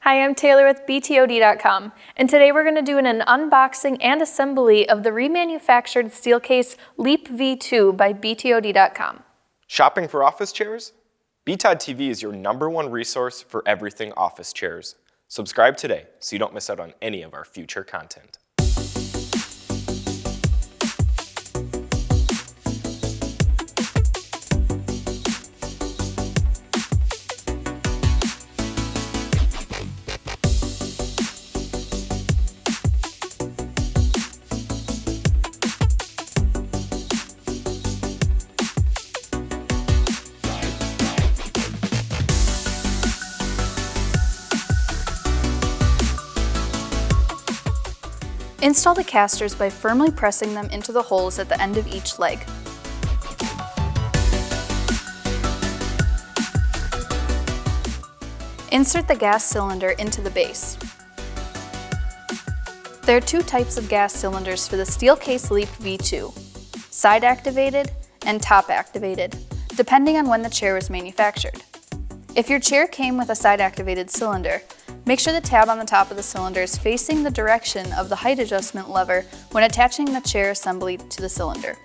Hi, I'm Taylor with BTOD.com, and today we're going to do an unboxing and assembly of the Remanufactured Steelcase Leap V2 by BTOD.com. Shopping for office chairs? BTOD TV is your #1 resource for everything office chairs. Subscribe today so you don't miss out on any of our future content. Install the casters by firmly pressing them into the holes at the end of each leg. Insert the gas cylinder into the base. There are two types of gas cylinders for the Steelcase Leap V2, side activated and top activated, depending on when the chair was manufactured. If your chair came with a side activated cylinder, make sure the tab on the top of the cylinder is facing the direction of the height adjustment lever when attaching the chair assembly to the cylinder.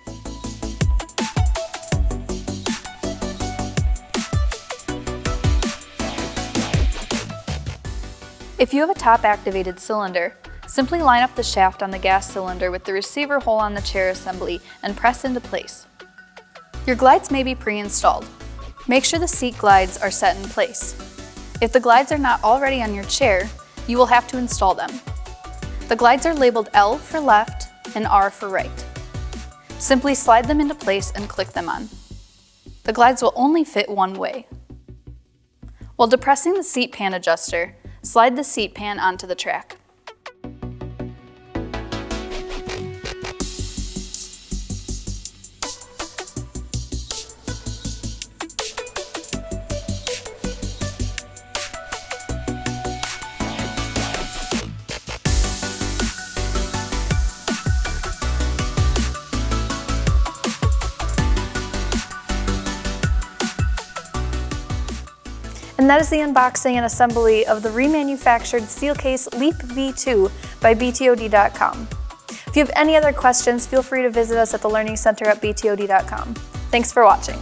If you have a top activated cylinder, simply line up the shaft on the gas cylinder with the receiver hole on the chair assembly and press into place. Your glides may be pre-installed. Make sure the seat glides are set in place. If the glides are not already on your chair, you will have to install them. The glides are labeled L for left and R for right. Simply slide them into place and click them on. The glides will only fit one way. While depressing the seat pan adjuster, slide the seat pan onto the track. And that is the unboxing and assembly of the Remanufactured Steelcase Leap V2 by BTOD.com. If you have any other questions, feel free to visit us at the Learning Center at BTOD.com. Thanks for watching.